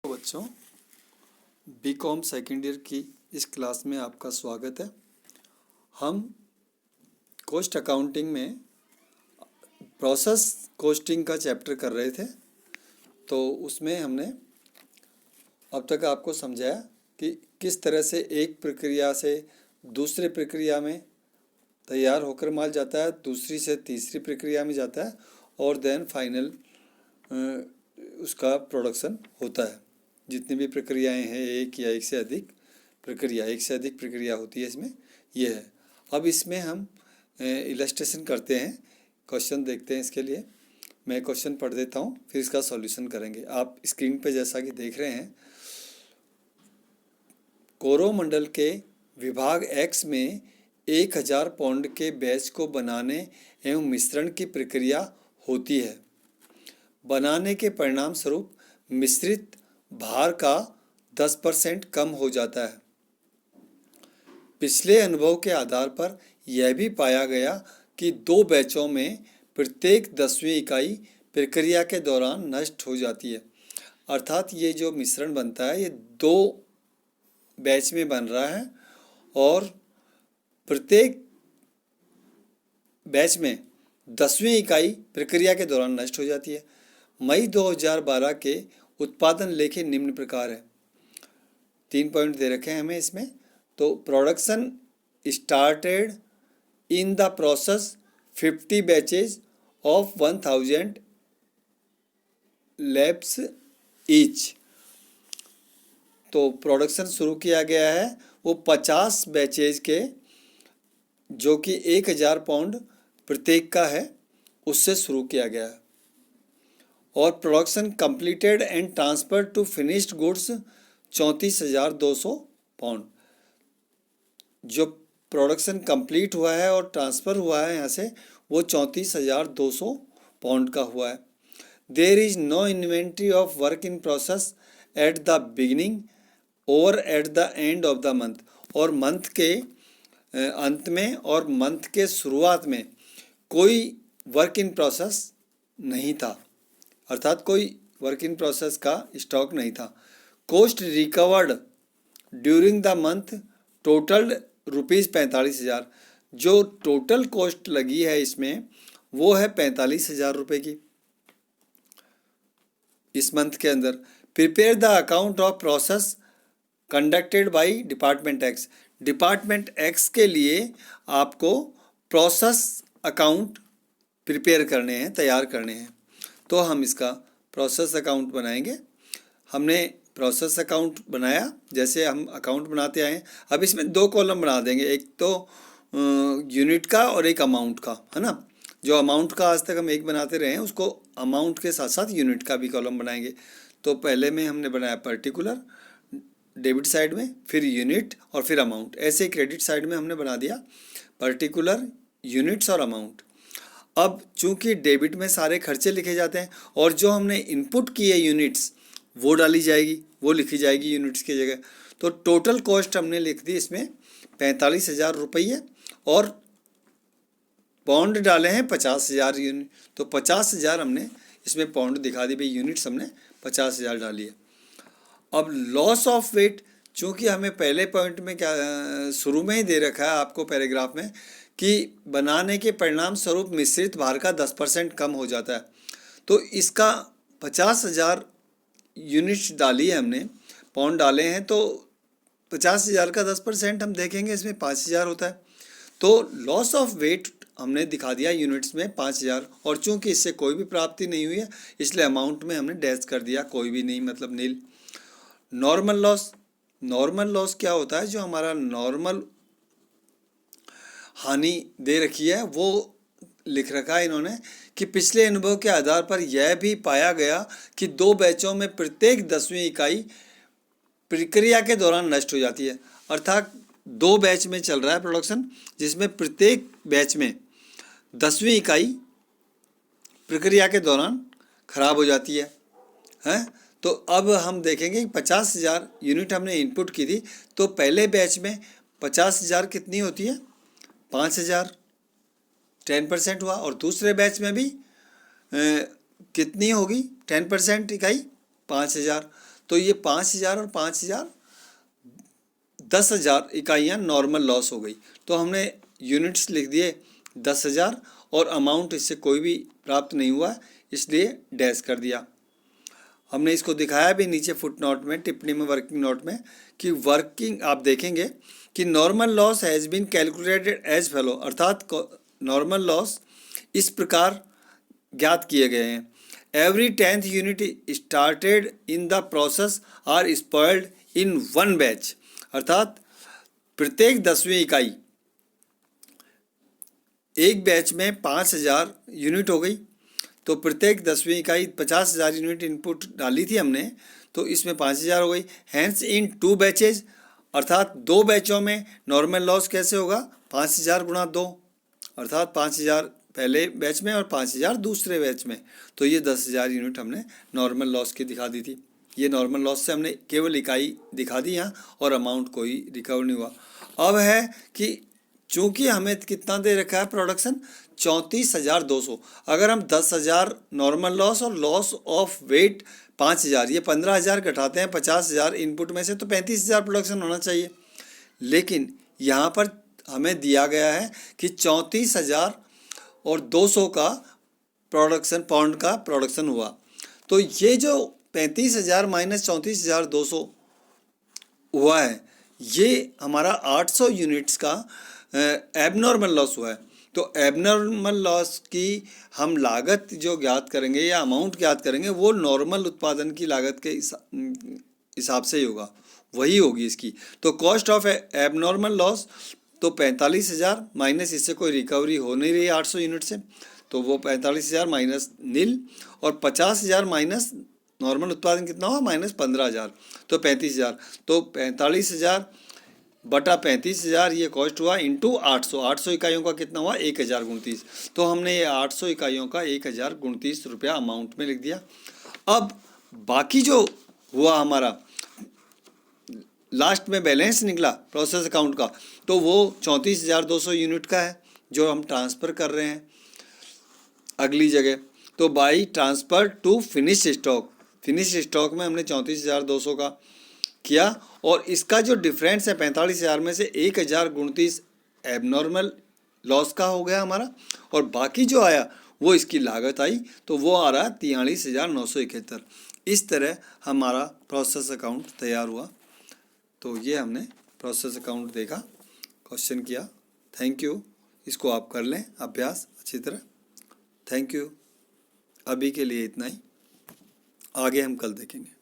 तो बच्चों, BCom second year की इस क्लास में आपका स्वागत है। हम कॉस्ट अकाउंटिंग में प्रोसेस कॉस्टिंग का चैप्टर कर रहे थे। तो उसमें हमने अब तक आपको समझाया कि किस तरह से एक प्रक्रिया से दूसरे प्रक्रिया में तैयार होकर माल जाता है, दूसरी से तीसरी प्रक्रिया में जाता है और देन फाइनल उसका प्रोडक्शन होता है। जितनी भी प्रक्रियाएं हैं, एक या एक से अधिक प्रक्रिया होती है इसमें, ये है। अब इसमें हम इलस्ट्रेशन करते हैं, क्वेश्चन देखते हैं। इसके लिए मैं क्वेश्चन पढ़ देता हूँ, फिर इसका सॉल्यूशन करेंगे। आप स्क्रीन पे जैसा कि देख रहे हैं, कोरोमंडल के विभाग एक्स में 1000 पाउंड के बैच को बनाने एवं मिश्रण की प्रक्रिया होती है। बनाने के परिणाम स्वरूप मिश्रित भार का 10% कम हो जाता है। पिछले अनुभव के आधार पर यह भी पाया गया कि 2 बैचों में प्रत्येक 10वीं इकाई प्रक्रिया के दौरान नष्ट हो जाती है। अर्थात ये जो मिश्रण बनता है ये 2 बैच में बन रहा है और प्रत्येक बैच में 10वीं इकाई प्रक्रिया के दौरान नष्ट हो जाती है। मई 2012 के उत्पादन लेखे निम्न प्रकार है। 3 पॉइंट दे रखे हैं हमें इसमें। तो production started in the process 50 batches of 1000 labs each. तो प्रोडक्शन शुरू किया गया है वो 50 बैचेज के, जो कि 1000 पाउंड प्रत्येक का है, उससे शुरू किया गया है। और production completed and transfer to finished goods 34,200 pound. जो प्रोडक्शन कंप्लीट हुआ है और ट्रांसफ़र हुआ है यहाँ से, वो 34,200 पाउंड का हुआ है। There is no inventory of work in process at the beginning और at the end of the month. और मंथ के अंत में और मंथ के शुरुआत में कोई वर्क इन प्रोसेस नहीं था, अर्थात कोई वर्क इन प्रोसेस का स्टॉक नहीं था। Cost recovered during the month total ₹45,000। जो टोटल कॉस्ट लगी है इसमें वो है 45,000 रुपये की इस मंथ के अंदर। Prepare the account of process conducted by department x. Department x के लिए आपको प्रोसेस अकाउंट प्रिपेयर करने हैं, तैयार करने हैं। तो हम इसका प्रोसेस अकाउंट बनाएंगे। हमने प्रोसेस अकाउंट बनाया, जैसे हम अकाउंट बनाते आए हैं। अब इसमें 2 कॉलम बना देंगे, एक तो यूनिट का और एक अमाउंट का, है ना। जो अमाउंट का आज तक हम एक बनाते रहे हैं, उसको अमाउंट के साथ साथ यूनिट का भी कॉलम बनाएंगे। तो पहले में हमने बनाया पर्टिकुलर डेबिट साइड में, फिर यूनिट और फिर अमाउंट। ऐसे क्रेडिट साइड में हमने बना दिया पर्टिकुलर, यूनिट्स और अमाउंट। अब चूंकि डेबिट में सारे खर्चे लिखे जाते हैं और जो हमने इनपुट किए यूनिट्स वो डाली जाएगी, वो लिखी जाएगी यूनिट्स की जगह। तो टोटल कॉस्ट हमने लिख दी इसमें 45,000 रुपये और पाउंड डाले हैं 50,000 यूनिट। तो 50,000 हमने इसमें पाउंड दिखा दी भाई, यूनिट्स हमने 50,000 डाली है। अब लॉस ऑफ वेट, चूँकि हमें पहले पॉइंट में क्या शुरू में ही दे रखा है आपको पैराग्राफ में कि बनाने के परिणाम स्वरूप मिश्रित भार का 10% कम हो जाता है। तो इसका 50,000 यूनिट्स डाली है हमने, पाउंड डाले हैं, तो 50,000 का 10% हम देखेंगे इसमें 5,000 होता है। तो लॉस ऑफ वेट हमने दिखा दिया यूनिट्स में 5,000। और चूंकि इससे कोई भी प्राप्ति नहीं हुई है, इसलिए अमाउंट में हमने डैश कर दिया, कोई भी नहीं, मतलब नील। नॉर्मल लॉस क्या होता है? जो हमारा नॉर्मल हानि दे रखी है वो लिख रखा है इन्होंने कि पिछले अनुभव के आधार पर यह भी पाया गया कि 2 बैचों में प्रत्येक 10वीं इकाई प्रक्रिया के दौरान नष्ट हो जाती है। अर्थात 2 बैच में चल रहा है प्रोडक्शन, जिसमें प्रत्येक बैच में 10वीं इकाई प्रक्रिया के दौरान खराब हो जाती है। तो अब हम देखेंगे कि 50,000 यूनिट हमने इनपुट की थी, तो पहले बैच में 50,000 कितनी होती है? 5,000, 10% हुआ। और दूसरे बैच में भी कितनी होगी 10% इकाई? 5,000। तो ये 5,000 और 5,000 10,000 इकाइयाँ नॉर्मल लॉस हो गई। तो हमने यूनिट्स लिख दिए 10,000 और अमाउंट इससे कोई भी प्राप्त नहीं हुआ, इसलिए डैश कर दिया। हमने इसको दिखाया भी नीचे फुट नोट में, टिप्पणी में, वर्किंग नोट में, कि वर्किंग आप देखेंगे कि normal loss has been calculated as follow, अर्थात नॉर्मल लॉस इस प्रकार ज्ञात किए गए हैं। Every 10th unit started in the process are spoiled in one batch, अर्थात प्रत्येक 10वीं इकाई, एक बैच में 5,000 यूनिट हो गई, तो प्रत्येक 10वीं इकाई 50,000 यूनिट इनपुट डाली थी हमने, तो इसमें 5,000 हो गई। हैंस इन 2 बैचेज, अर्थात 2 बैचों में नॉर्मल लॉस कैसे होगा, 5,000 गुणा 2, अर्थात 5,000 पहले बैच में और 5,000 दूसरे बैच में, तो ये 10,000 यूनिट हमने नॉर्मल लॉस की दिखा दी थी। ये नॉर्मल लॉस से हमने केवल इकाई दिखा दी यहाँ, और अमाउंट कोई रिकवर नहीं हुआ। अब है कि चूँकि हमें कितना दे रखा है प्रोडक्शन, 34,200, अगर हम 10,000 नॉर्मल लॉस और लॉस ऑफ वेट 5,000, ये 15,000 घटाते हैं 50,000 इनपुट में से, तो 35,000 प्रोडक्शन होना चाहिए। लेकिन यहाँ पर हमें दिया गया है कि 34,200 का प्रोडक्शन, पाउंड का प्रोडक्शन हुआ। तो ये जो 35,000 माइनस 34,200 हुआ है, ये हमारा 800 यूनिट्स का एबनॉर्मल लॉस हुआ है। तो एबनॉर्मल लॉस की हम लागत जो ज्ञात करेंगे या अमाउंट ज्ञात करेंगे, वो नॉर्मल उत्पादन की लागत के हिसाब से ही होगा, वही होगी इसकी। तो कॉस्ट ऑफ एबनॉर्मल लॉस तो 45,000 माइनस, इससे कोई रिकवरी हो नहीं रही 800 यूनिट से, तो वो 45,000 माइनस नील, और 50,000 माइनस नॉर्मल उत्पादन कितना हुआ, माइनस 15,000, तो 35,000। तो 45,000 बटा 35,000 ये कॉस्ट हुआ इंटू 800, 800 इकाइयों का कितना हुआ, 1,029। तो हमने ये 800 इकाइयों का 1,029 रुपया अमाउंट में लिख दिया। अब बाकी जो हुआ हमारा लास्ट में बैलेंस निकला प्रोसेस अकाउंट का, तो वो 34,200 यूनिट का है, जो हम ट्रांसफ़र कर रहे हैं अगली जगह। तो by transfer to finish stock, finish stock में हमने 34,200 का किया, और इसका जो डिफरेंस है 45,000 में से 1,029 एबनॉर्मल लॉस का हो गया हमारा, और बाकी जो आया वो इसकी लागत आई, तो वो आ रहा है 43,971। इस तरह हमारा प्रोसेस अकाउंट तैयार हुआ। तो ये हमने प्रोसेस अकाउंट देखा, क्वेश्चन किया। थैंक यू, इसको आप कर लें अभ्यास अच्छी तरह। थैंक यू, अभी के लिए इतना ही, आगे हम कल देखेंगे।